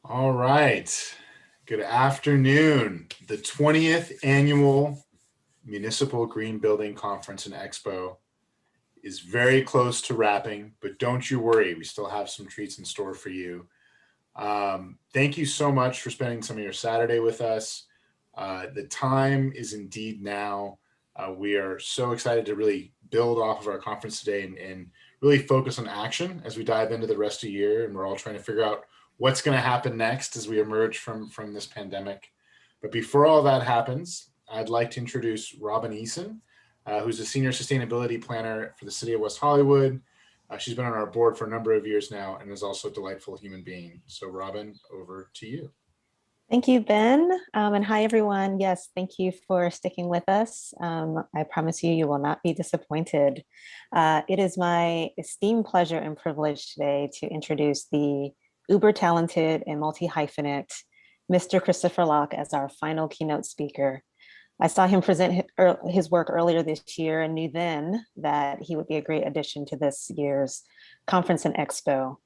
All right. Good afternoon. The 20th annual Municipal Green Building Conference and Expo is very close to wrapping, but don't you worry, we still have some treats in store for you. Thank you so much for spending some of your Saturday with us. The time is indeed now. We are so excited to really build off of our conference today and really focus on action as we dive into the rest of the year. And we're all trying to figure out what's going to happen next as we emerge from this pandemic. But before all that happens, I'd like to introduce Robin Eason, who's a senior sustainability planner for the city of West Hollywood. She's been on our board for a number of years now and is also a delightful human being. So Robin, over to you. Thank you, Ben. And hi, everyone. Yes, thank you for sticking with us. I promise you, you will not be disappointed. It is my esteemed pleasure and privilege today to introduce the uber talented and multi-hyphenate, Mr. Christopher Locke, as our final keynote speaker. I saw him present his work earlier this year and knew then that he would be a great addition to this year's conference and expo.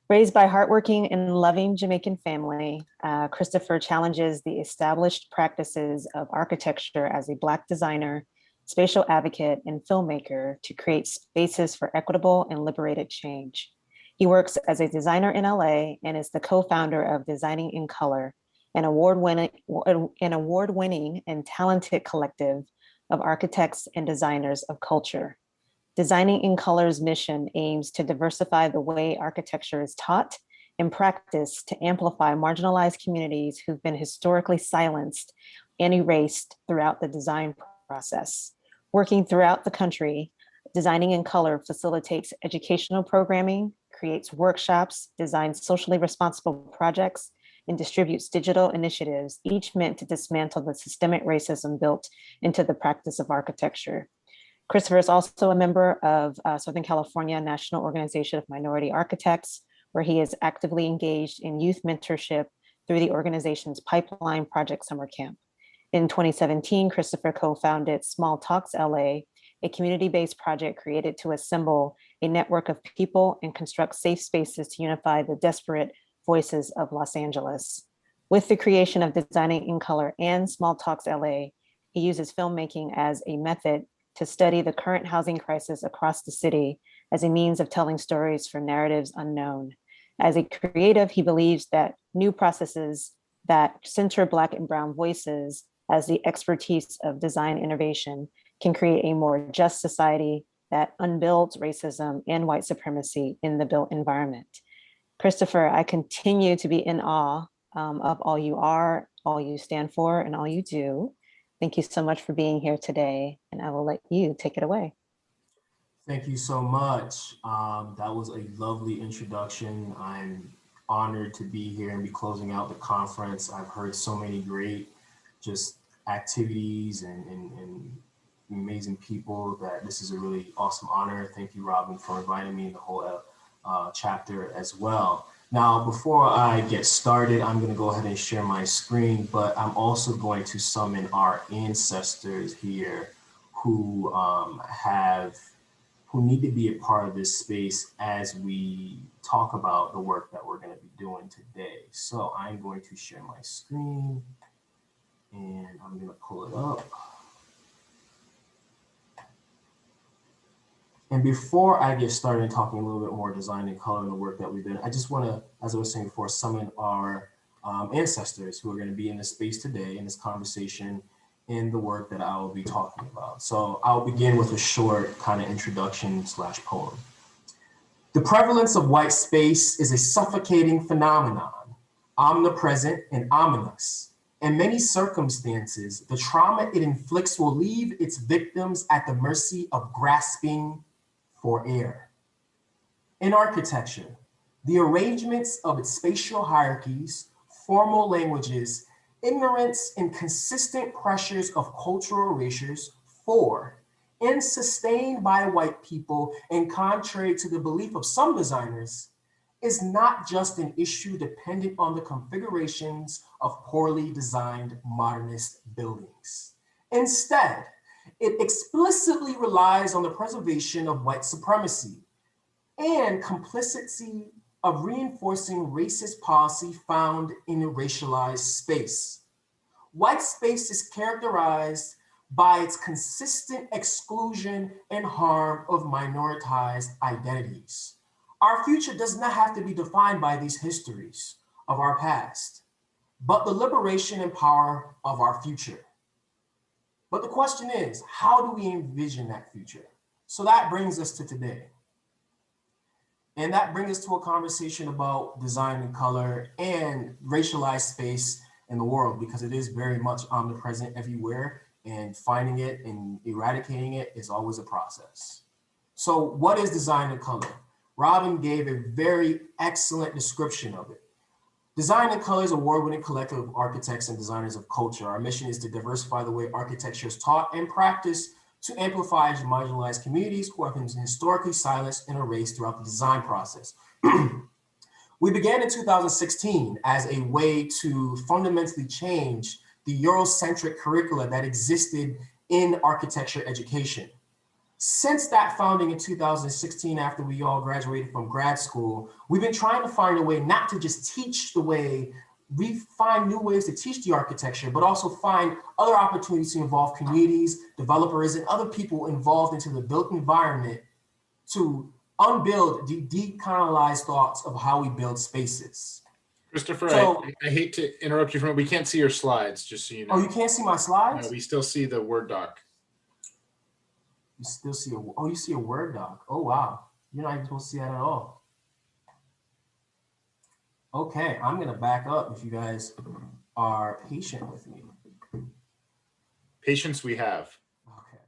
Raised by hardworking and loving Jamaican family, Christopher challenges the established practices of architecture as a Black designer, spatial advocate, and filmmaker to create spaces for equitable and liberated change. He works as a designer in LA and is the co-founder of Designing in Color, an award-winning and talented collective of architects and designers of culture. Designing in Color's mission aims to diversify the way architecture is taught and practiced to amplify marginalized communities who've been historically silenced and erased throughout the design process. Working throughout the country, Designing in Color facilitates educational programming, creates workshops, designs socially responsible projects, and distributes digital initiatives, each meant to dismantle the systemic racism built into the practice of architecture. Christopher is also a member of Southern California National Organization of Minority Architects, where he is actively engaged in youth mentorship through the organization's Pipeline Project Summer Camp. In 2017, Christopher co-founded Small Talks LA, a community-based project created to assemble a network of people and construct safe spaces to unify the desperate voices of Los Angeles. With the creation of Designing in Color and Small Talks LA, he uses filmmaking as a method to study the current housing crisis across the city as a means of telling stories for narratives unknown. As a creative, he believes that new processes that center Black and Brown voices as the expertise of design innovation can create a more just society that unbuilds racism and white supremacy in the built environment. Christopher, I continue to be in awe of all you are, all you stand for, and all you do. Thank you so much for being here today, and I will let you take it away. Thank you so much. That was a lovely introduction. I'm honored to be here and be closing out the conference. I've heard so many great just activities and amazing people that this is a really awesome honor. Thank you, Robin, for inviting me in the whole chapter as well. Now, before I get started, I'm going to go ahead and share my screen, but I'm also going to summon our ancestors here who need to be a part of this space as we talk about the work that we're going to be doing today. So I'm going to share my screen and I'm going to pull it up. And before I get started talking a little bit more design and color and the work that we've done, I just want to, as I was saying before, summon our ancestors who are going to be in this space today in this conversation in the work that I will be talking about. So I'll begin with a short kind of introduction / poem. The prevalence of white space is a suffocating phenomenon, omnipresent and ominous. In many circumstances, the trauma it inflicts will leave its victims at the mercy of grasping for air. In architecture, the arrangements of its spatial hierarchies, formal languages, ignorance and consistent pressures of cultural erasures for and sustained by white people, and contrary to the belief of some designers, is not just an issue dependent on the configurations of poorly designed modernist buildings. Instead, it explicitly relies on the preservation of white supremacy and complicity of reinforcing racist policy found in a racialized space. White space is characterized by its consistent exclusion and harm of minoritized identities. Our future does not have to be defined by these histories of our past, but the liberation and power of our future. But the question is, how do we envision that future? So that brings us to today. And that brings us to a conversation about design and color and racialized space in the world, because it is very much omnipresent everywhere, and finding it and eradicating it is always a process. So what is design and color? Robin gave a very excellent description of it. Design and Color is an award-winning collective of architects and designers of culture. Our mission is to diversify the way architecture is taught and practiced to amplify marginalized communities who have been historically silenced and erased throughout the design process. We began in 2016 as a way to fundamentally change the Eurocentric curricula that existed in architecture education. Since that founding in 2016, after we all graduated from grad school, we've been trying to find a way not to just teach the way, we find new ways to teach the architecture, but also find other opportunities to involve communities, developers, and other people involved into the built environment to unbuild the decolonialized thoughts of how we build spaces. Christopher, So, I hate to interrupt you from, we can't see your slides, just so you know. oh, you can't see my slides? No, we still see the Word doc. You still see you see a Word doc. Oh, wow. You're not even supposed to see that at all. Okay, I'm gonna back up if you guys are patient with me. Patience we have. Okay.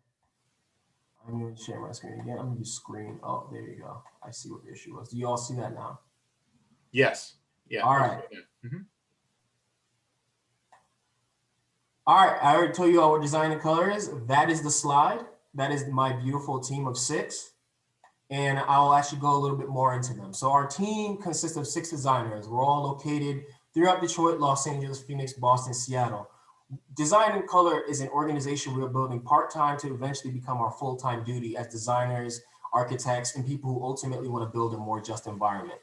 I'm gonna share my screen again. I'm gonna use screen. Oh, there you go. I see what the issue was. Do you all see that now? Yes. Yeah. All right. Mm-hmm. All right, I already told you all what design and color is. That is the slide. That is my beautiful team of 6. And I'll actually go a little bit more into them. So our team consists of 6 designers. We're all located throughout Detroit, Los Angeles, Phoenix, Boston, Seattle. Design and Color is an organization we're building part-time to eventually become our full-time duty as designers, architects, and people who ultimately want to build a more just environment.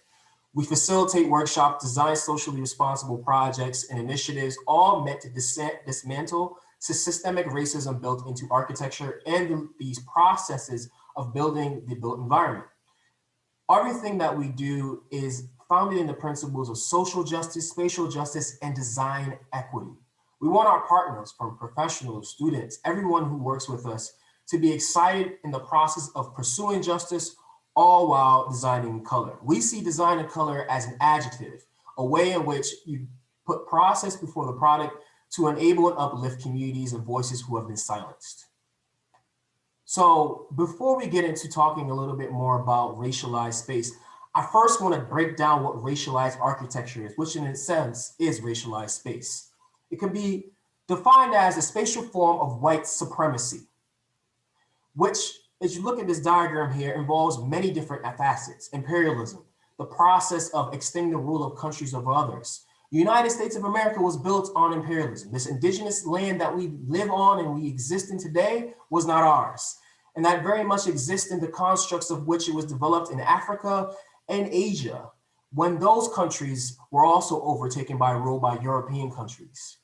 We facilitate workshops, design socially responsible projects and initiatives, all meant to dismantle systemic racism built into architecture and these processes of building the built environment. Everything that we do is founded in the principles of social justice, spatial justice, and design equity. We want our partners, from professionals, students, everyone who works with us, to be excited in the process of pursuing justice, all while designing color. We see design and color as an adjective, a way in which you put process before the product to enable and uplift communities and voices who have been silenced. So before we get into talking a little bit more about racialized space, I first want to break down what racialized architecture is, which in a sense is racialized space. It can be defined as a spatial form of white supremacy, which, as you look at this diagram here, involves many different facets: imperialism, the process of extending the rule of countries over others. The United States of America was built on imperialism. This indigenous land that we live on and we exist in today was not ours. And that very much exists in the constructs of which it was developed in Africa and Asia, when those countries were also overtaken by rule by European countries.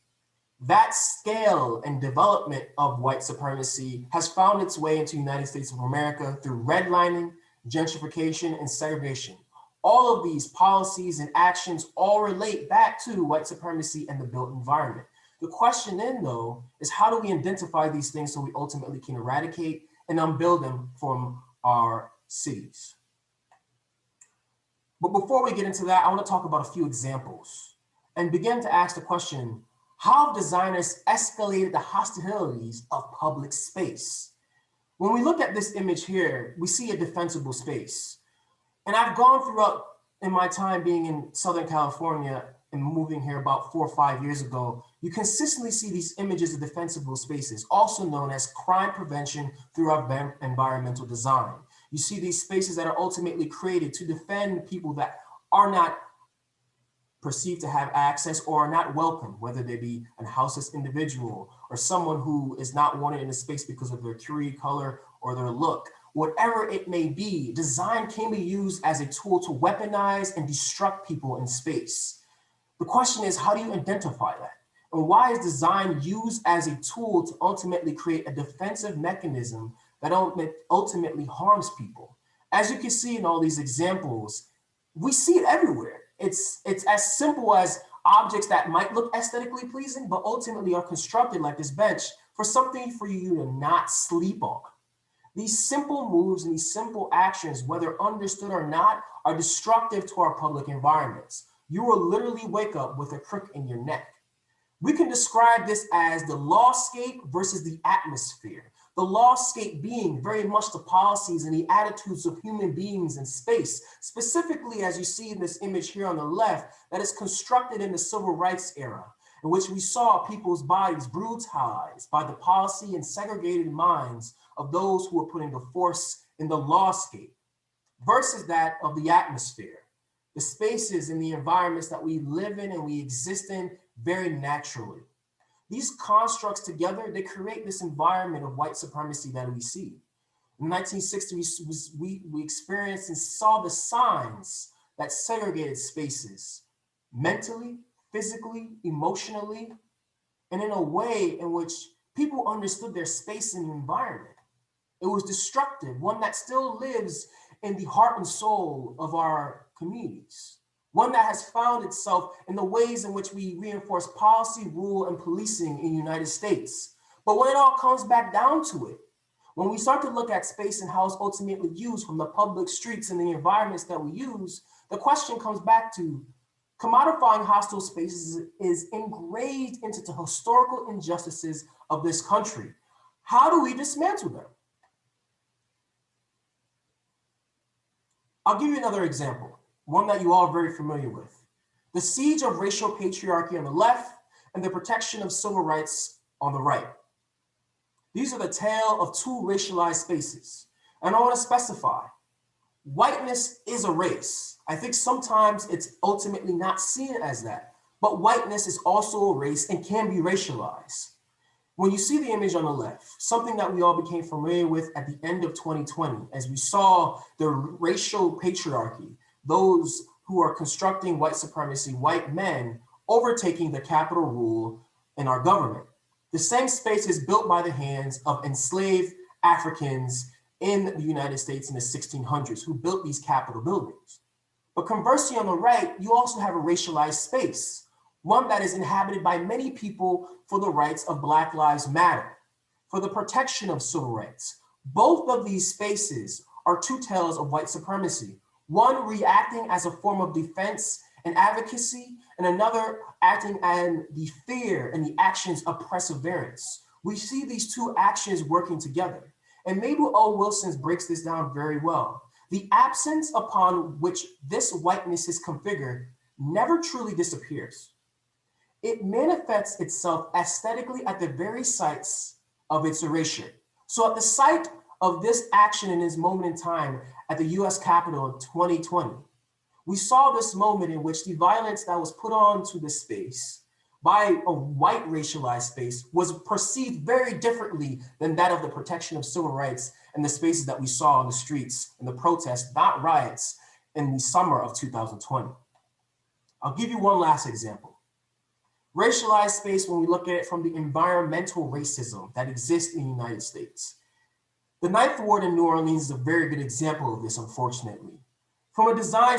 That scale and development of white supremacy has found its way into the United States of America through redlining, gentrification, and segregation. All of these policies and actions all relate back to white supremacy and the built environment. The question then, though, is how do we identify these things so we ultimately can eradicate and unbuild them from our cities? But before we get into that, I want to talk about a few examples and begin to ask the question, how have designers escalated the hostilities of public space? When we look at this image here, we see a defensible space. And I've gone throughout in my time being in Southern California and moving here about 4 or 5 years ago, you consistently see these images of defensible spaces, also known as crime prevention through our environmental design. You see these spaces that are ultimately created to defend people that are not perceived to have access or are not welcome, whether they be a houseless individual or someone who is not wanted in a space because of their creed, color, or their look. whatever it may be, design can be used as a tool to weaponize and destruct people in space. The question is, how do you identify that? And why is design used as a tool to ultimately create a defensive mechanism that ultimately harms people? As you can see in all these examples, we see it everywhere. It's as simple as objects that might look aesthetically pleasing, but ultimately are constructed like this bench for something for you to not sleep on. These simple moves and these simple actions, whether understood or not, are destructive to our public environments. You will literally wake up with a crook in your neck. We can describe this as the lawscape versus the atmosphere. The lawscape being very much the policies and the attitudes of human beings in space, specifically as you see in this image here on the left, that is constructed in the civil rights era, in which we saw people's bodies brutalized by the policy and segregated minds of those who were putting the force in the lawscape, versus that of the atmosphere, the spaces and the environments that we live in and we exist in very naturally. These constructs together, they create this environment of white supremacy that we see. In the 1960s, we experienced and saw the signs that segregated spaces mentally, physically, emotionally, and in a way in which people understood their space and environment. It was destructive, one that still lives in the heart and soul of our communities. One that has found itself in the ways in which we reinforce policy, rule, and policing in the United States. But when it all comes back down to it, when we start to look at space and how it's ultimately used from the public streets and the environments that we use, the question comes back to commodifying hostile spaces is engraved into the historical injustices of this country. How do we dismantle them? I'll give you another example, one that you all are very familiar with. The siege of racial patriarchy on the left and the protection of civil rights on the right. These are the tale of two racialized spaces. And I want to specify, whiteness is a race. I think sometimes it's ultimately not seen as that, but whiteness is also a race and can be racialized. When you see the image on the left, something that we all became familiar with at the end of 2020, as we saw the racial patriarchy, those who are constructing white supremacy, white men overtaking the capital rule in our government. The same space is built by the hands of enslaved Africans in the United States in the 1600s who built these Capitol buildings. But conversely, on the right, you also have a racialized space, one that is inhabited by many people for the rights of Black Lives Matter, for the protection of civil rights. Both of these spaces are two tales of white supremacy, one reacting as a form of defense and advocacy, and another acting on the fear and the actions of perseverance. We see these two actions working together. And Mabel O. Wilson breaks this down very well. The absence upon which this whiteness is configured never truly disappears. It manifests itself aesthetically at the very sites of its erasure. So at the site of this action in this moment in time at the US Capitol in 2020, we saw this moment in which the violence that was put onto the space by a white racialized space was perceived very differently than that of the protection of civil rights and the spaces that we saw on the streets and the protests, not riots, in the summer of 2020. I'll give you one last example. Racialized space, when we look at it from the environmental racism that exists in the United States. The Ninth Ward in New Orleans is a very good example of this, unfortunately. From a design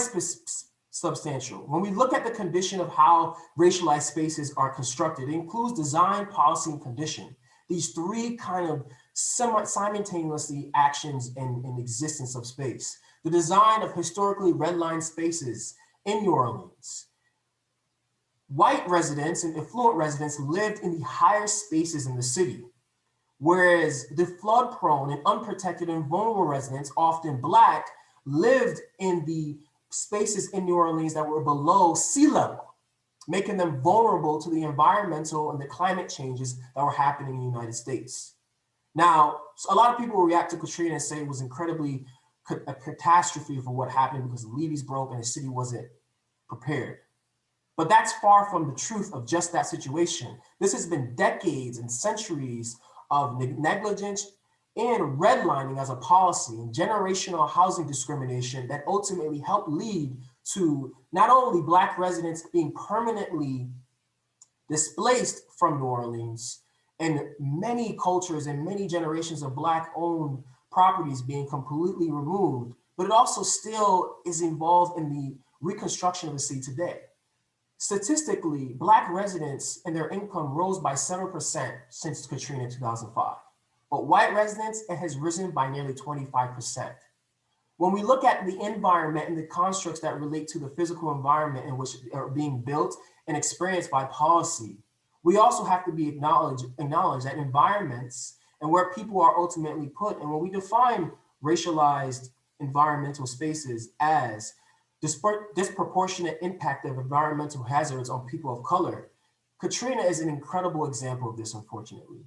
substantial, when we look at the condition of how racialized spaces are constructed, it includes design, policy, and condition. These three kind of simultaneously actions in existence of space. The design of historically redlined spaces in New Orleans. White residents and affluent residents lived in the higher spaces in the city, whereas the flood-prone and unprotected and vulnerable residents, often Black, lived in the spaces in New Orleans that were below sea level, making them vulnerable to the environmental and the climate changes that were happening in the United States. Now, a lot of people will react to Katrina and say it was incredibly a catastrophe for what happened because the levees broke and the city wasn't prepared. But that's far from the truth of just that situation. This has been decades and centuries of negligence, and redlining as a policy and generational housing discrimination that ultimately helped lead to not only Black residents being permanently displaced from New Orleans and many cultures and many generations of Black-owned properties being completely removed, but it also still is involved in the reconstruction of the city today. Statistically, Black residents and their income rose by 7% since Katrina in 2005. But white residents, it has risen by nearly 25%. When we look at the environment and the constructs that relate to the physical environment in which are being built and experienced by policy, we also have to be acknowledge that environments and where people are ultimately put, and when we define racialized environmental spaces as disproportionate impact of environmental hazards on people of color, Katrina is an incredible example of this, unfortunately.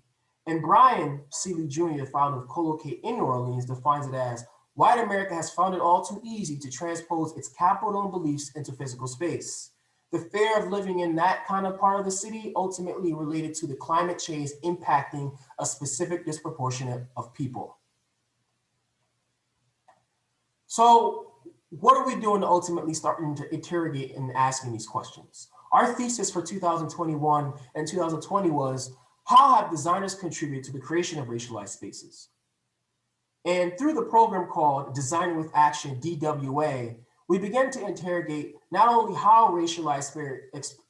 And Brian Seeley Jr., the founder of Co-Locate in New Orleans, defines it as white America has found it all too easy to transpose its capital and beliefs into physical space. The fear of living in that kind of part of the city ultimately related to the climate change impacting a specific disproportionate of people. So what are we doing to ultimately starting to interrogate and asking these questions? Our thesis for 2021 and 2020 was, how have designers contributed to the creation of racialized spaces? And through the program called Designing with Action, DWA, we began to interrogate not only how racialized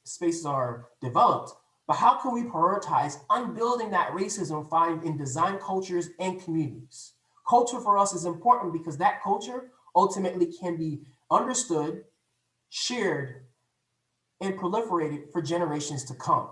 spaces are developed, but how can we prioritize unbuilding that racism found in design cultures and communities? Culture for us is important because that culture ultimately can be understood, shared, and proliferated for generations to come.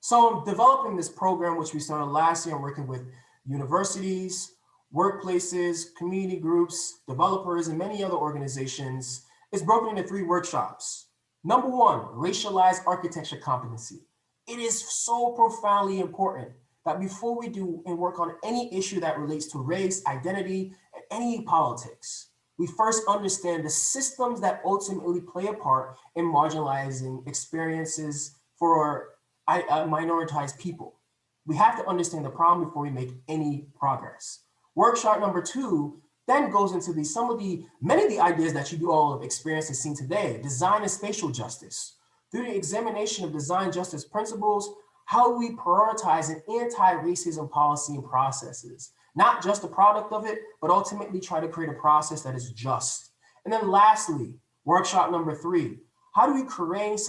So developing this program, which we started last year, and working with universities, workplaces, community groups, developers, and many other organizations, is broken into 3 workshops. Number 1, racialized architecture competency. It is so profoundly important that before we do and work on any issue that relates to race, identity, and any politics, we first understand the systems that ultimately play a part in marginalizing experiences for minoritized people. We have to understand the problem before we make any progress. Workshop number 2 then goes into many of the ideas that you all have experienced and seen today, design and spatial justice. Through the examination of design justice principles, how we prioritize an anti-racism policy and processes, not just the product of it, but ultimately try to create a process that is just. And then lastly, workshop number 3, how do we create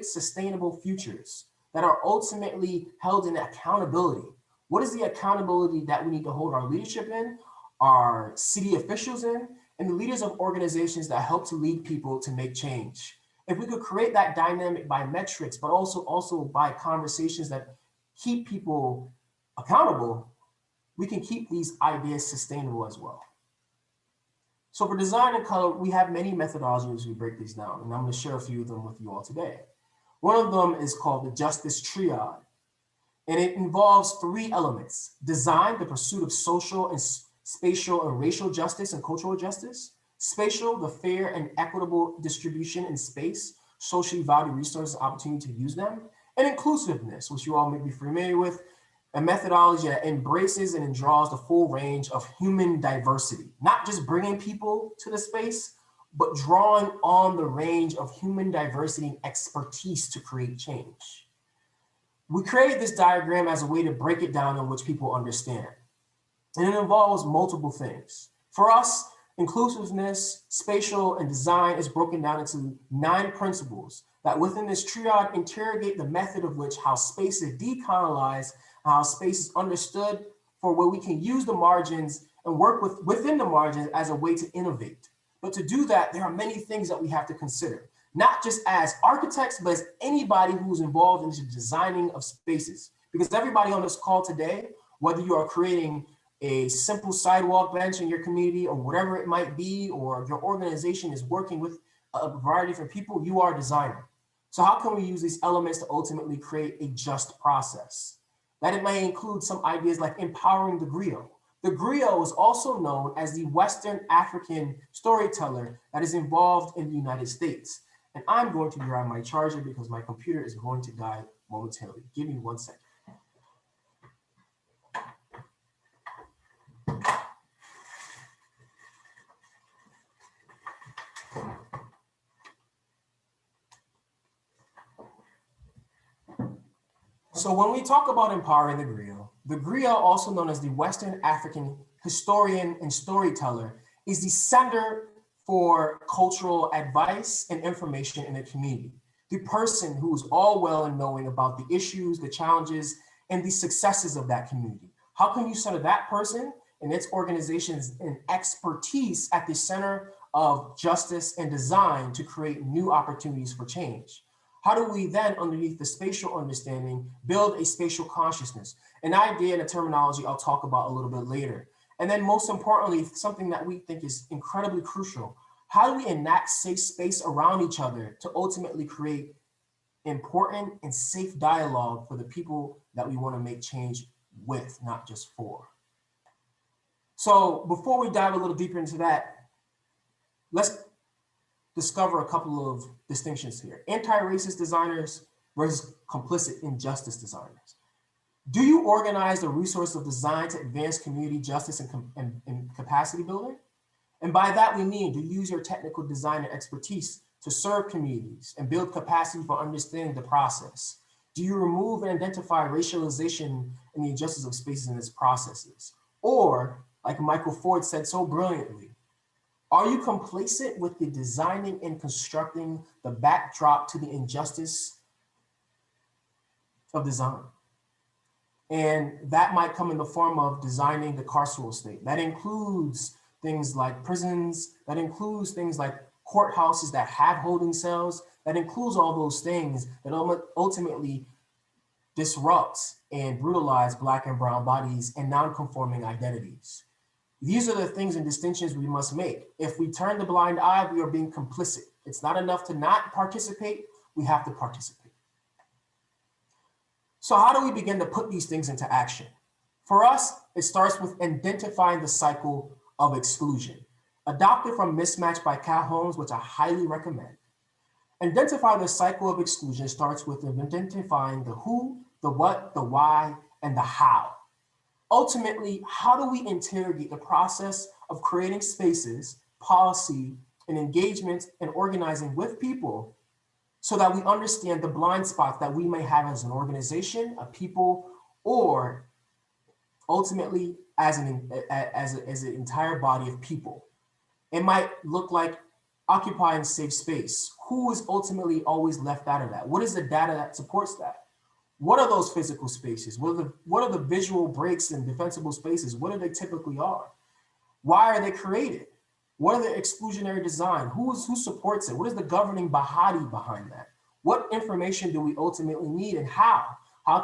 sustainable futures that are ultimately held in accountability? What is the accountability that we need to hold our leadership in, our city officials in, and the leaders of organizations that help to lead people to make change? If we could create that dynamic by metrics, but also by conversations that keep people accountable, we can keep these ideas sustainable as well. So for design and color, we have many methodologies we break these down, and I'm going to share a few of them with you all today. One of them is called the Justice Triad, and it involves 3 elements: design, the pursuit of social and spatial and racial justice and cultural justice; spatial, the fair and equitable distribution in space, socially valued resources, opportunity to use them; and inclusiveness, which you all may be familiar with, a methodology that embraces and draws the full range of human diversity, not just bringing people to the space, but drawing on the range of human diversity and expertise to create change. We created this diagram as a way to break it down in which people understand. And it involves multiple things. For us, inclusiveness, spatial, and design is broken down into 9 principles that within this triad interrogate the method of which how space is decolonized, how space is understood for where we can use the margins and work within the margins as a way to innovate. But to do that, there are many things that we have to consider, not just as architects, but as anybody who's involved in the designing of spaces. Because everybody on this call today, whether you are creating a simple sidewalk bench in your community or whatever it might be, or your organization is working with a variety of different people, you are a designer. So how can we use these elements to ultimately create a just process? That it may include some ideas like empowering the griot. The griot is also known as the Western African storyteller that is involved in the United States. And I'm going to grab my charger because my computer is going to die momentarily. Give me 1 second. So when we talk about empowering the griot, also known as the Western African historian and storyteller, is the center for cultural advice and information in the community. The person who is all well and knowing about the issues, the challenges, and the successes of that community. How can you center that person and its organizations and expertise at the center of justice and design to create new opportunities for change? How do we then, underneath the spatial understanding, build a spatial consciousness? An idea and a terminology I'll talk about a little bit later. And then most importantly, something that we think is incredibly crucial, how do we enact safe space around each other to ultimately create important and safe dialogue for the people that we want to make change with, not just for? So before we dive a little deeper into that, let's discover a couple of distinctions here. Anti-racist designers versus complicit injustice designers. Do you organize the resource of design to advance community justice and capacity building? And by that we mean, do you use your technical design and expertise to serve communities and build capacity for understanding the process? Do you remove and identify racialization and the injustice of spaces and its processes? Or, like Michael Ford said so brilliantly, are you complacent with the designing and constructing the backdrop to the injustice of design? And that might come in the form of designing the carceral state. That includes things like prisons, that includes things like courthouses that have holding cells, that includes all those things that ultimately disrupts and brutalize Black and brown bodies and non-conforming identities. These are the things and distinctions we must make. If we turn the blind eye, we are being complicit. It's not enough to not participate, we have to participate. So how do we begin to put these things into action? For us, it starts with identifying the cycle of exclusion. Adopted from Mismatch by Cal Holmes, which I highly recommend. Identify the cycle of exclusion starts with identifying the who, the what, the why, and the how. Ultimately, how do we interrogate the process of creating spaces, policy, and engagement and organizing with people so that we understand the blind spots that we may have as an organization, a people, or ultimately as an entire body of people? It might look like occupying safe space. Who is ultimately always left out of that? What is the data that supports that? What are those physical spaces? What are the visual breaks and defensible spaces? What do they typically are? Why are they created? What are the exclusionary design? Who supports it? What is the governing body behind that? What information do we ultimately need, and how? How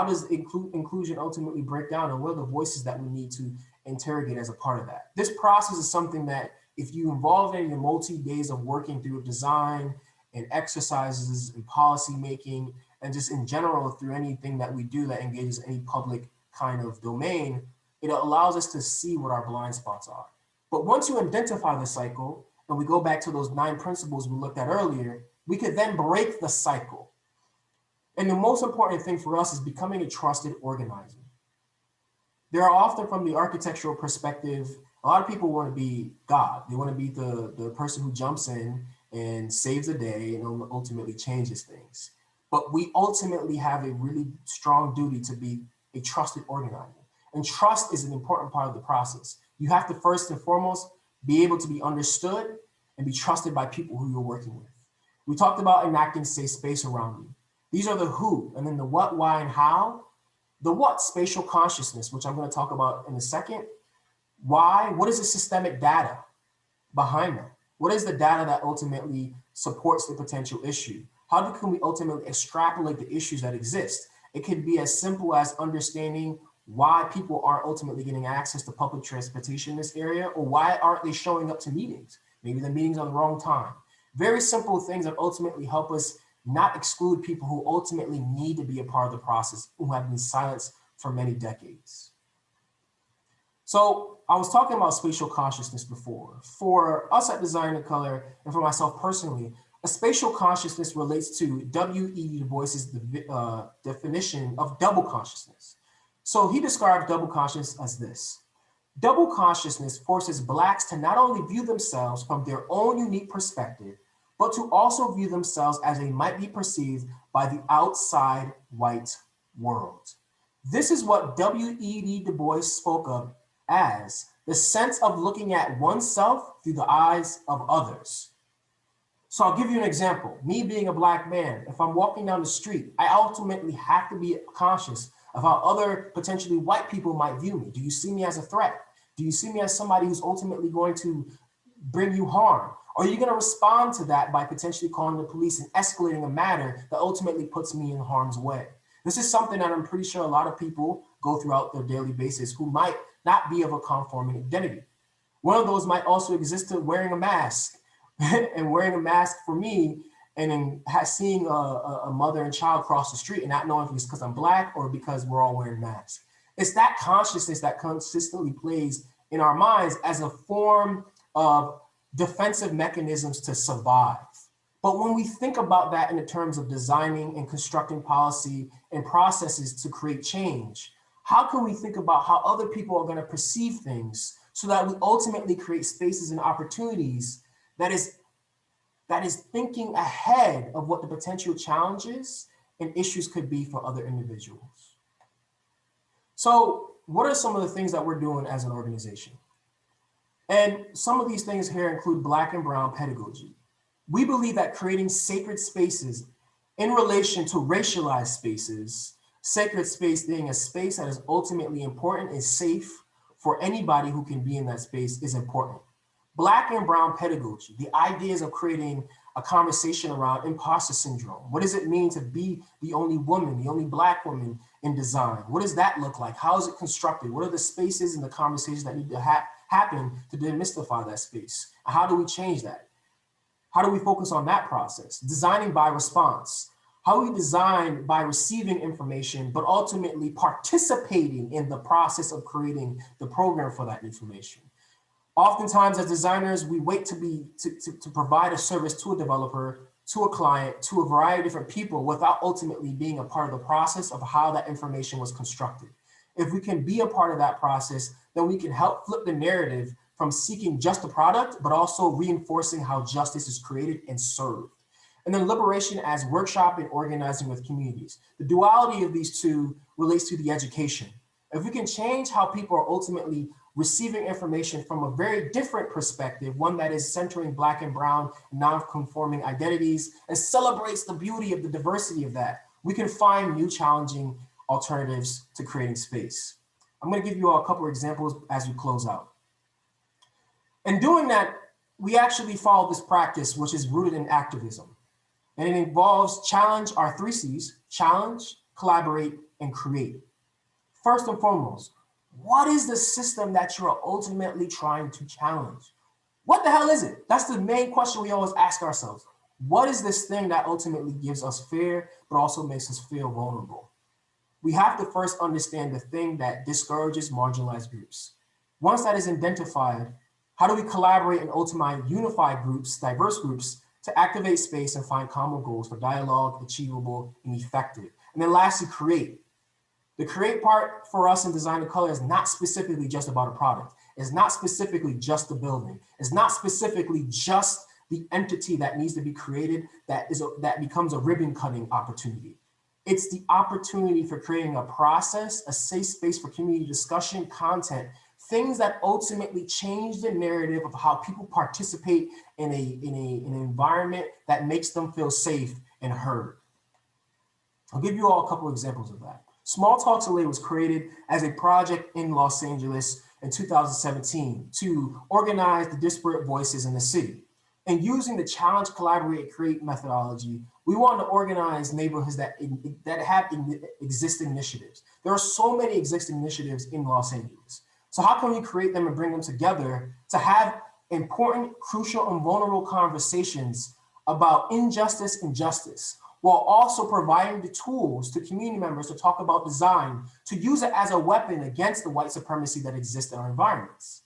does inclusion ultimately break down, and what are the voices that we need to interrogate as a part of that? This process is something that if you involve in your multi-days of working through design and exercises and policy making, and just in general through anything that we do that engages any public kind of domain, it allows us to see what our blind spots are. But once you identify the cycle, and we go back to those 9 principles we looked at earlier, we could then break the cycle. And the most important thing for us is becoming a trusted organizer. There are often, from the architectural perspective, a lot of people want to be God. They want to be the person who jumps in and saves the day and ultimately changes things. But we ultimately have a really strong duty to be a trusted organizer. And trust is an important part of the process. You have to first and foremost be able to be understood and be trusted by people who you're working with. We talked about enacting safe space around you. These are the who, and then the what, why, and how. The what, spatial consciousness, which I'm going to talk about in a second. Why? What is the systemic data behind that? What is the data that ultimately supports the potential issue? How can we ultimately extrapolate the issues that exist? It could be as simple as understanding why people aren't ultimately getting access to public transportation in this area, or why aren't they showing up to meetings? Maybe the meeting's on the wrong time. Very simple things that ultimately help us not exclude people who ultimately need to be a part of the process, who have been silenced for many decades. So I was talking about spatial consciousness before. For us at Design in Color, and for myself personally, a spatial consciousness relates to W.E. Du Bois's definition of double consciousness. So he described double consciousness as this: double consciousness forces Blacks to not only view themselves from their own unique perspective, but to also view themselves as they might be perceived by the outside white world. This is what W.E.B. Du Bois spoke of as the sense of looking at oneself through the eyes of others. So I'll give you an example. Me being a Black man, if I'm walking down the street, I ultimately have to be conscious of how other potentially white people might view me. Do you see me as a threat? Do you see me as somebody who's ultimately going to bring you harm? Or are you going to respond to that by potentially calling the police and escalating a matter that ultimately puts me in harm's way? This is something that I'm pretty sure a lot of people go throughout their daily basis who might not be of a conforming identity. One of those might also exist to wearing a mask. And wearing a mask for me, and then seeing a mother and child cross the street and not knowing if it's because I'm Black or because we're all wearing masks. It's that consciousness that consistently plays in our minds as a form of defensive mechanisms to survive. But when we think about that in the terms of designing and constructing policy and processes to create change, how can we think about how other people are going to perceive things so that we ultimately create spaces and opportunities that is thinking ahead of what the potential challenges and issues could be for other individuals? So what are some of the things that we're doing as an organization? And some of these things here include Black and Brown pedagogy. We believe that creating sacred spaces in relation to racialized spaces, sacred space being a space that is ultimately important and safe for anybody who can be in that space, is important. Black and Brown pedagogy, the ideas of creating a conversation around imposter syndrome. What does it mean to be the only woman, the only Black woman in design? What does that look like? How is it constructed? What are the spaces and the conversations that need to happen to demystify that space? How do we change that? How do we focus on that process? Designing by response. How do we design by receiving information, but ultimately participating in the process of creating the program for that information? Oftentimes as designers, we wait to provide a service to a developer, to a client, to a variety of different people without ultimately being a part of the process of how that information was constructed. If we can be a part of that process, then we can help flip the narrative from seeking just a product, but also reinforcing how justice is created and served. And then liberation as workshop and organizing with communities. The duality of these two relates to the education. If we can change how people are ultimately receiving information from a very different perspective, one that is centering Black and Brown non-conforming identities and celebrates the beauty of the diversity of that, we can find new challenging alternatives to creating space. I'm going to give you all a couple of examples as we close out. In doing that, we actually follow this practice, which is rooted in activism. And it involves challenge our 3 C's: challenge, collaborate, and create. First and foremost, what is the system that you're ultimately trying to challenge? What the hell is it? That's the main question we always ask ourselves. What is this thing that ultimately gives us fear, but also makes us feel vulnerable? We have to first understand the thing that discourages marginalized groups. Once that is identified, how do we collaborate and ultimately unify groups, diverse groups, to activate space and find common goals for dialogue, achievable, and effective? And then lastly, create. The create part for us in Design and Color is not specifically just about a product. It's not specifically just the building. It's not specifically just the entity that needs to be created that becomes a ribbon cutting opportunity. It's the opportunity for creating a process, a safe space for community discussion, content, things that ultimately change the narrative of how people participate in an environment that makes them feel safe and heard. I'll give you all a couple of examples of that. Small Talks LA was created as a project in Los Angeles in 2017 to organize the disparate voices in the city. And using the challenge, collaborate, create methodology, we want to organize neighborhoods that have existing initiatives. There are so many existing initiatives in Los Angeles. So how can we create them and bring them together to have important, crucial, and vulnerable conversations about injustice and justice, while also providing the tools to community members to talk about design, to use it as a weapon against the white supremacy that exists in our environments.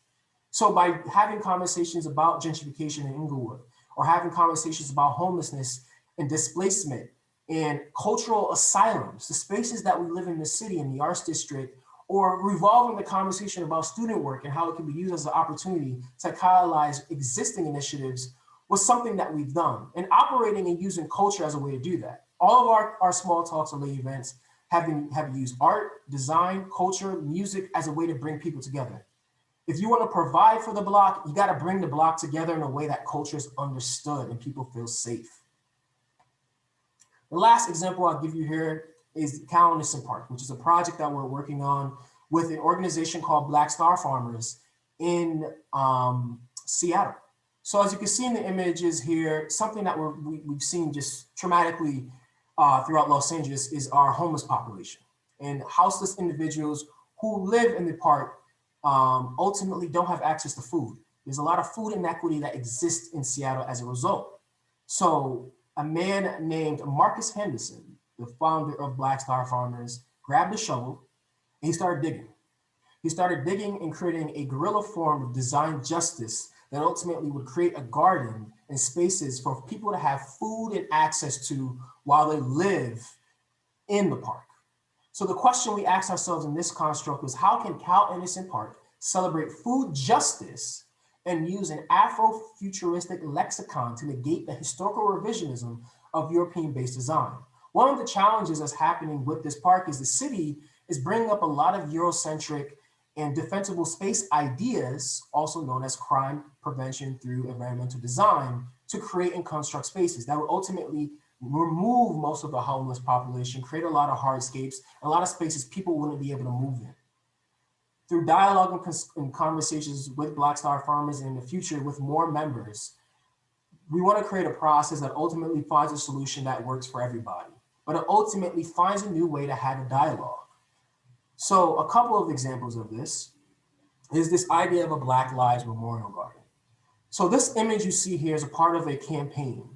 So by having conversations about gentrification in Inglewood, or having conversations about homelessness and displacement and cultural asylums, the spaces that we live in the city, in the arts district, or revolving the conversation about student work and how it can be used as an opportunity to catalyze existing initiatives, was something that we've done, and operating and using culture as a way to do that. All of our small talks and lay events have used art, design, culture, music as a way to bring people together. If you want to provide for the block, you got to bring the block together in a way that culture is understood and people feel safe. The last example I'll give you here is Cal Anderson Park, which is a project that we're working on with an organization called Black Star Farmers in Seattle. So as you can see in the images here, something that we've seen just traumatically throughout Los Angeles is our homeless population, and houseless individuals who live in the park ultimately don't have access to food. There's a lot of food inequity that exists in Seattle as a result. So a man named Marcus Henderson, the founder of Black Star Farmers, grabbed a shovel and he started digging. He started digging and creating a guerrilla form of design justice that ultimately would create a garden and spaces for people to have food and access to while they live in the park. So the question we asked ourselves in this construct was, how can Cal Anderson Park celebrate food justice and use an Afrofuturistic lexicon to negate the historical revisionism of European-based design? One of the challenges that's happening with this park is the city is bringing up a lot of Eurocentric and defensible space ideas, also known as crime prevention through environmental design, to create and construct spaces that will ultimately remove most of the homeless population, create a lot of hardscapes, a lot of spaces people wouldn't be able to move in. Through dialogue and conversations with Black Star Farmers and in the future with more members, we want to create a process that ultimately finds a solution that works for everybody, but it ultimately finds a new way to have a dialogue. So a couple of examples of this is this idea of a Black Lives Memorial Garden. So this image you see here is a part of a campaign.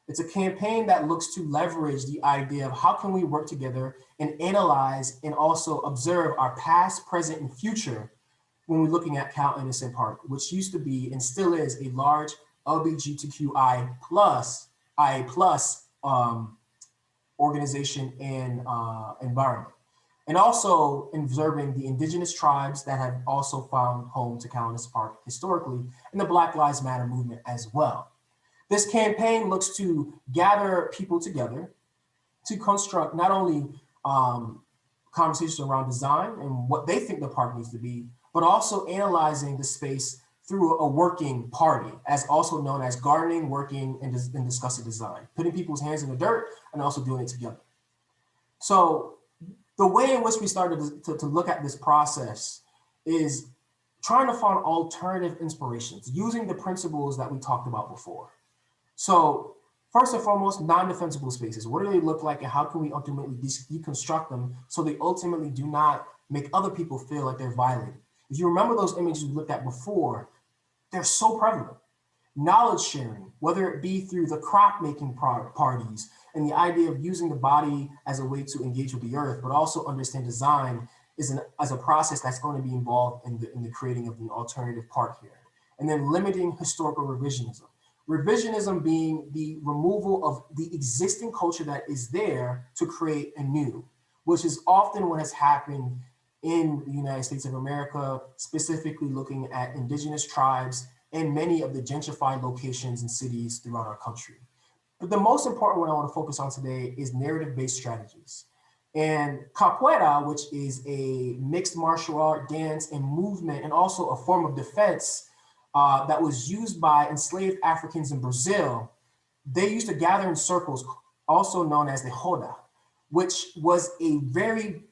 It's a campaign that looks to leverage the idea of how can we work together and analyze and also observe our past, present, and future when we're looking at Cal Anderson Park, which used to be and still is a large LGBTQI plus IA plus organization and environment. And also observing the indigenous tribes that have also found home to Cal Anderson Park historically, and the Black Lives Matter movement as well. This campaign looks to gather people together to construct not only conversations around design and what they think the park needs to be, but also analyzing the space through a working party, as also known as gardening, working, and discussing design, putting people's hands in the dirt and also doing it together. So the way in which we started to look at this process is trying to find alternative inspirations using the principles that we talked about before. So first and foremost, non-defensible spaces. What do they look like and how can we ultimately deconstruct them so they ultimately do not make other people feel like they're violated? If you remember those images we looked at before, they're so prevalent. Knowledge sharing, whether it be through the crop making parties and the idea of using the body as a way to engage with the earth, but also understand design as a process that's going to be involved in the creating of an alternative park here. And then limiting historical revisionism. Revisionism being the removal of the existing culture that is there to create a new, which is often what has happened in the United States of America, specifically looking at indigenous tribes and many of the gentrified locations and cities throughout our country. But the most important one I want to focus on today is narrative-based strategies. And capoeira, which is a mixed martial art, dance, and movement, and also a form of defense that was used by enslaved Africans in Brazil, they used to gather in circles, also known as the roda, which was a very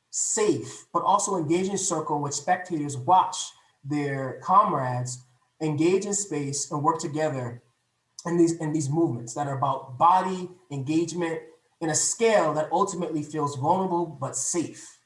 safe, but also engaging circle in which spectators watch their comrades engage in space and work together in these movements that are about body engagement in a scale that ultimately feels vulnerable but safe.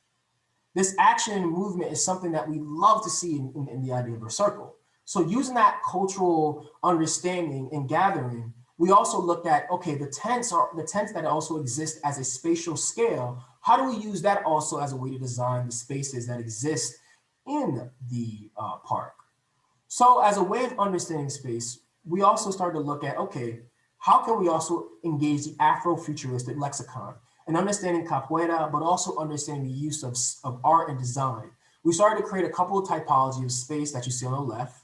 This action and movement is something that we love to see in the idea of a circle. So using that cultural understanding and gathering, we also looked at, okay, the tents that also exist as a spatial scale, how do we use that also as a way to design the spaces that exist in the park? So as a way of understanding space, we also started to look at, okay, how can we also engage the Afrofuturistic lexicon and understanding capoeira, but also understanding the use of art and design. We started to create a couple of typologies of space that you see on the left,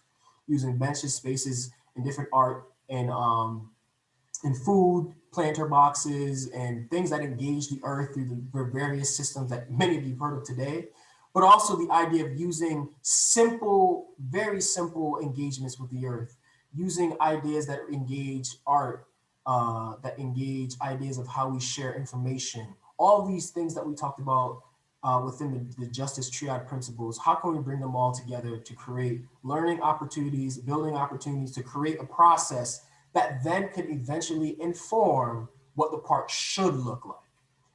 using benches, spaces, and different art and food planter boxes and things that engage the earth through the various systems that many of you have heard of today, but also the idea of using simple, very simple engagements with the earth, using ideas that engage art, that engage ideas of how we share information, all these things that we talked about within the justice triad principles. How can we bring them all together to create learning opportunities, building opportunities, to create a process that then could eventually inform what the park should look like?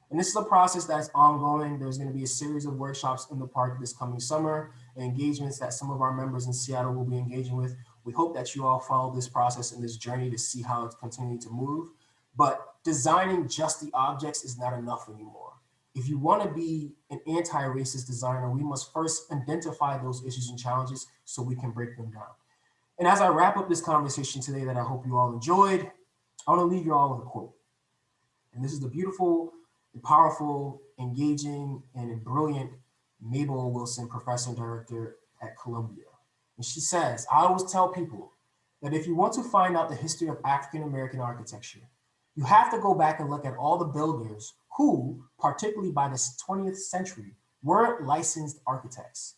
And this is a process that's ongoing. There's going to be a series of workshops in the park this coming summer, and engagements that some of our members in Seattle will be engaging with. We hope that you all follow this process and this journey to see how it's continuing to move. But designing just the objects is not enough anymore. If you want to be an anti-racist designer, we must first identify those issues and challenges so we can break them down. And as I wrap up this conversation today that I hope you all enjoyed, I want to leave you all with a quote. And this is the beautiful, and powerful, engaging, and brilliant Mabel Wilson, professor and director at Columbia. And she says, I always tell people that if you want to find out the history of African-American architecture, you have to go back and look at all the builders who, particularly by the 20th century, weren't licensed architects.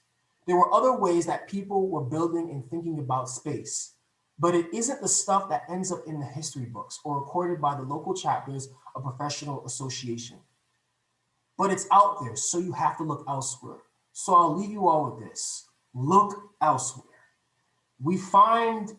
There were other ways that people were building and thinking about space, but it isn't the stuff that ends up in the history books or recorded by the local chapters of professional association. But it's out there, so you have to look elsewhere. So I'll leave you all with this. Look elsewhere. We find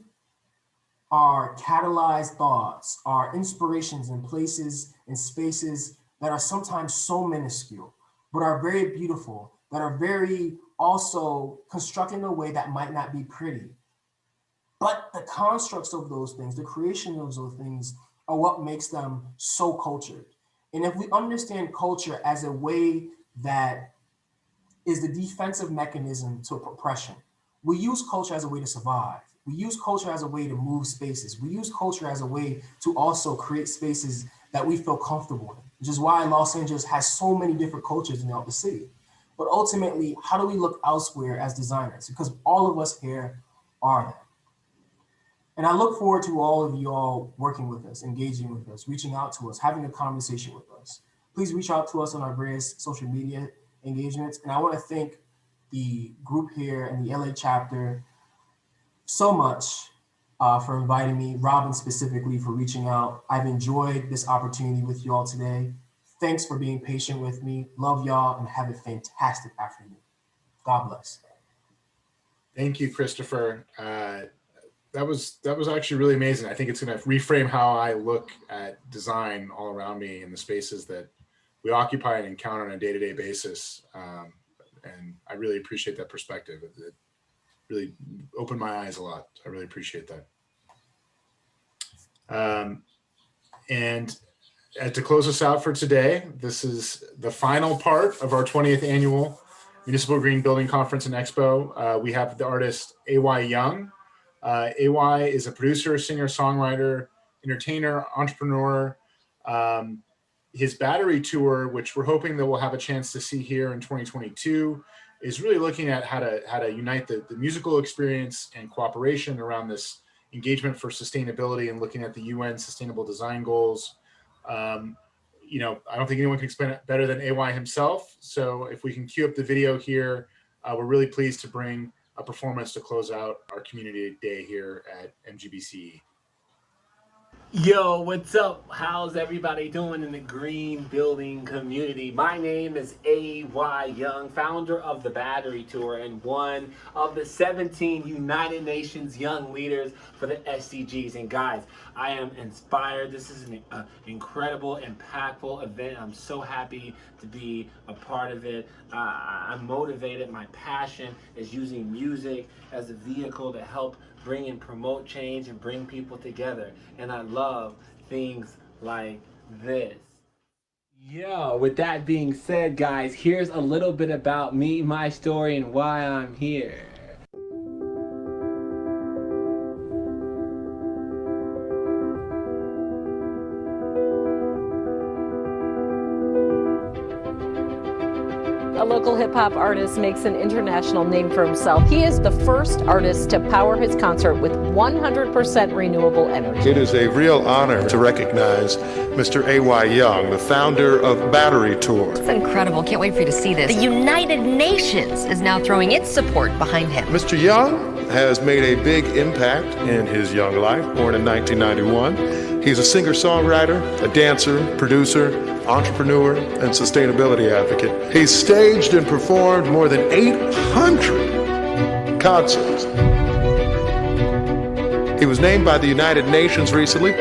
our catalyzed thoughts, our inspirations in places and spaces that are sometimes so minuscule, but are very beautiful, that are very also constructed in a way that might not be pretty. But the constructs of those things, the creation of those things are what makes them so cultured. And if we understand culture as a way that is the defensive mechanism to oppression, we use culture as a way to survive. We use culture as a way to move spaces. We use culture as a way to also create spaces that we feel comfortable in, which is why Los Angeles has so many different cultures throughout the city. But ultimately, how do we look elsewhere as designers? Because all of us here are that. And I look forward to all of you all working with us, engaging with us, reaching out to us, having a conversation with us. Please reach out to us on our various social media engagements. And I want to thank the group here and the LA chapter so much for inviting me, Robin specifically for reaching out. I've enjoyed this opportunity with you all today. Thanks for being patient with me. Love y'all and have a fantastic afternoon. God bless. Thank you, Christopher. That was actually really amazing. I think it's going to reframe how I look at design all around me in the spaces that we occupy and encounter on a day-to-day basis. And I really appreciate that perspective. It really opened my eyes a lot. I really appreciate that. And to close us out for today, this is the final part of our 20th annual Municipal Green Building Conference and Expo. We have the artist A.Y. Young. A.Y. is a producer, singer, songwriter, entertainer, entrepreneur. His Battery Tour, which we're hoping that we'll have a chance to see here in 2022, is really looking at how to unite the musical experience and cooperation around this engagement for sustainability and looking at the UN Sustainable Design Goals. I don't think anyone can explain it better than A.Y. himself. So if we can cue up the video here, we're really pleased to bring a performance to close out our community day here at MGBCE. Yo, what's up? How's everybody doing in the green building community? My name is A.Y. Young, founder of the Battery Tour and one of the 17 United Nations Young Leaders for the SDGs. And guys, I am inspired. This is an incredible, impactful event. I'm so happy to be a part of it. I'm motivated. My passion is using music as a vehicle to help bring and promote change and bring people together. And I love things like this. Yo, with that being said, guys, here's a little bit about me, my story, and why I'm here. a local hip-hop artist makes an international name for himself. He is the first artist to power his concert with 100% renewable energy. It is a real honor to recognize Mr. A.Y. Young, the founder of Battery Tour. It's incredible. Can't wait for you to see this. The United Nations is now throwing its support behind him. Mr. Young has made a big impact in his young life, born in 1991. He's a singer-songwriter, a dancer, producer, entrepreneur, and sustainability advocate. He's staged and performed more than 800 concerts. He was named by the United Nations recently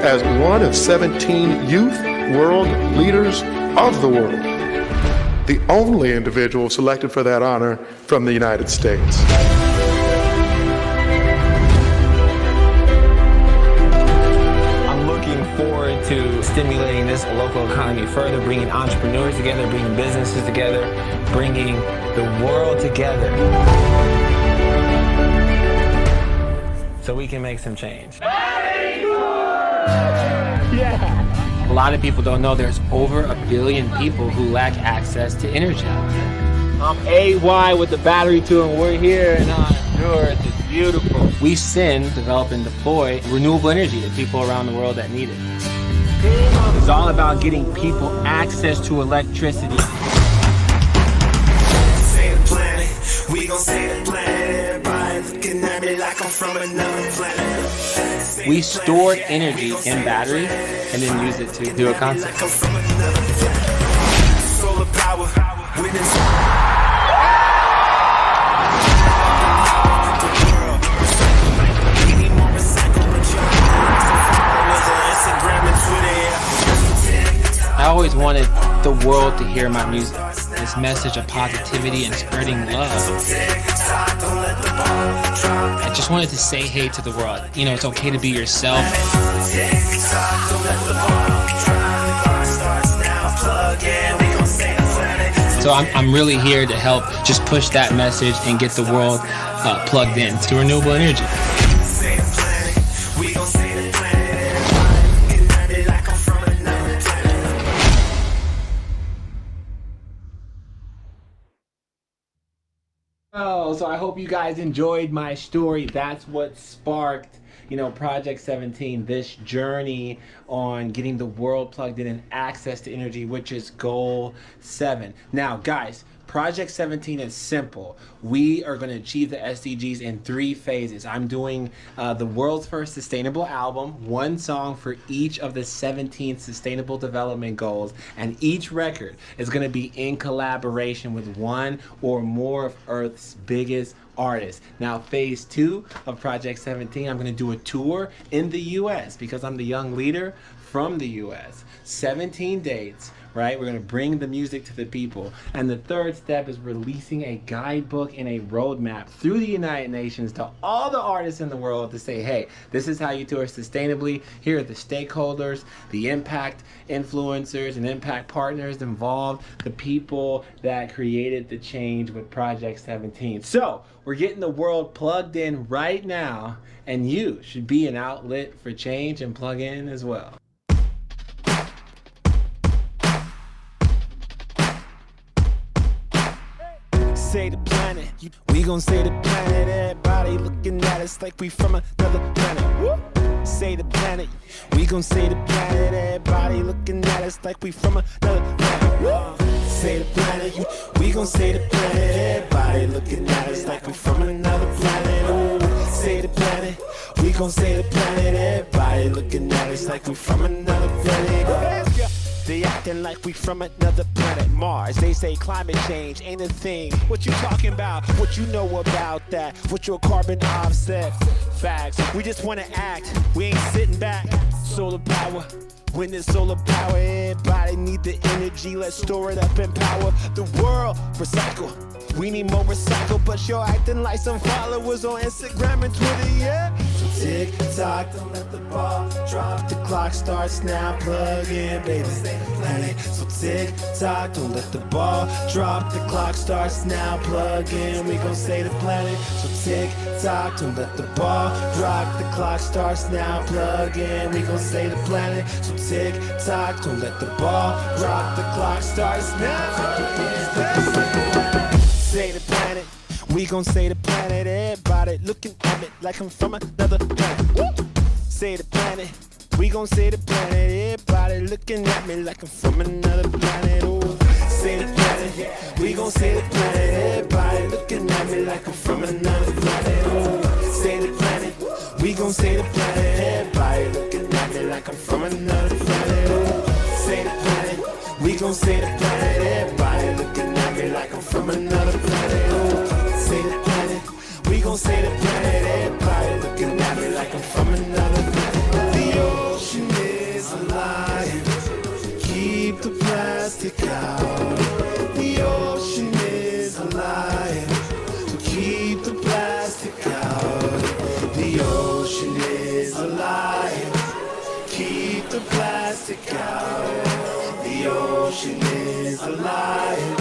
as one of 17 youth world leaders of the world, the only individual selected for that honor from the United States. I'm looking forward to stimulating this local economy further, bringing entrepreneurs together, bringing businesses together, bringing the world together so we can make some change. Yeah. A lot of people don't know there's over 1 billion people who lack access to energy. I'm AY with the Battery Tour, and we're here in Honduras. It's beautiful. We send, develop, and deploy renewable energy to people around the world that need it. It's all about getting people access to electricity. Save the planet, we gon' save the planet. Everybody looking at me like I'm from another planet. We store energy in batteries and then use it to do a concert. Solar power, witness. I always wanted the world to hear my music, this message of positivity and spreading love. I just wanted to say hey to the world. You know, it's okay to be yourself. So I'm really here to help just push that message and get the world plugged in to renewable energy. So I hope you guys enjoyed my story. That's what sparked, Project 17, this journey on getting the world plugged in and access to energy, which is goal 7. Now, guys, Project 17 is simple. We are going to achieve the SDGs in 3 phases. I'm doing the world's first sustainable album, 1 song for each of the 17 sustainable development goals, and each record is going to be in collaboration with 1 or more of Earth's biggest artists. Now, phase 2 of Project 17, I'm going to do a tour in the US because I'm the young leader from the US. 17 dates. Right? We're going to bring the music to the people. And the 3rd step is releasing a guidebook and a roadmap through the United Nations to all the artists in the world to say, hey, this is how you tour sustainably. Here are the stakeholders, the impact influencers and impact partners involved, the people that created the change with Project 17. So we're getting the world plugged in right now, and you should be an outlet for change and plug in as well. Save the planet, we gon' save the planet. Everybody looking at us like we from another planet. Woo! Save the planet, we gon' save the planet. Everybody looking at us like we from another planet. Woo! Save the planet, we gon' save the planet. Everybody looking at us like we from another planet. Ooh, save the planet, we gon' save the planet. Everybody looking at us like we from another planet. They acting like we from another planet, Mars. They say climate change ain't a thing. What you talking about? What you know about that? What's your carbon offset? Facts. We just wanna act. We ain't sitting back. Solar power. When there's solar power, everybody need the energy. Let's store it up and power the world. Recycle. We need more recycle, but you're acting like some followers on Instagram and Twitter, yeah? So tick tock, don't let the ball drop. The clock starts now, plug in, baby. Hey, so tick tock, don't let the ball drop. The clock starts now, plug in, we gon' save the planet. So tick tock, don't let the ball drop. The clock starts now, plug in, we gon' save the planet. So tick tock, don't let the ball drop. The clock starts now, plug in, save the planet. We gon' save the planet, everybody looking at me like I'm from another planet. Woo! Save the planet, we gon' save the planet, everybody looking at me like I'm from another planet. Ooh. Save the planet, we gon' save the planet, everybody looking at me like I'm from another planet. Ooh. Save the planet, we gon' save the planet, everybody looking at me like I'm from another planet. Ooh. Save the planet, we gon' save the planet, everybody looking at me like I'm from another planet. Ooh. Say the planet, we gon' say the planet, everybody looking at me like I'm from another planet. The ocean is alive, keep the plastic out. The ocean is alive, so keep the plastic out. The ocean is alive, keep the plastic out. The ocean is alive,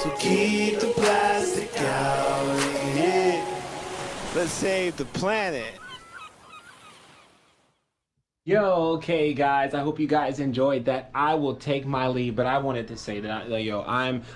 so keep the plastic out, yeah. Let's save the planet. Yo, okay, guys. I hope you guys enjoyed that. I will take my leave, but I wanted to say that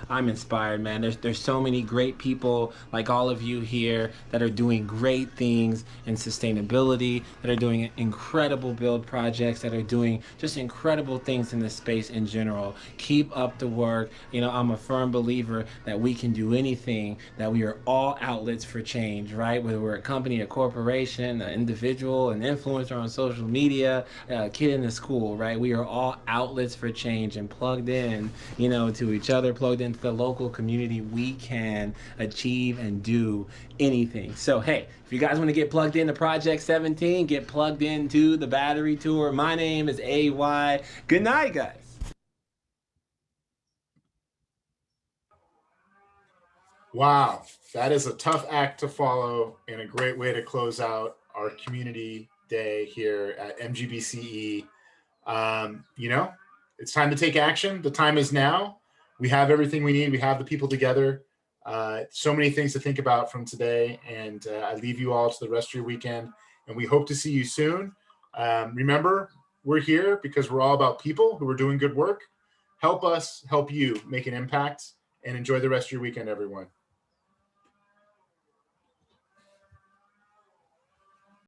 I'm inspired, man. There's so many great people like all of you here that are doing great things in sustainability, that are doing incredible build projects, that are doing just incredible things in the space in general. Keep up the work. You know, I'm a firm believer that we can do anything, that we are all outlets for change, right? Whether we're a company, a corporation, an individual, an influencer on social media, a kid in the school, right? We are all outlets for change and plugged in, you know, to each other, plugged into the local community. We can achieve and do anything. So, hey, if you guys want to get plugged into Project 17, get plugged into the Battery Tour. My name is AY. Good night, guys. Wow, that is a tough act to follow and a great way to close out our community day here at MGBCE. You know, it's time to take action. The time is now. We have everything we need. We have the people together. So many things to think about from today. And I leave you all to the rest of your weekend. And we hope to see you soon. Remember, we're here because we're all about people who are doing good work. Help us help you make an impact, and enjoy the rest of your weekend, everyone.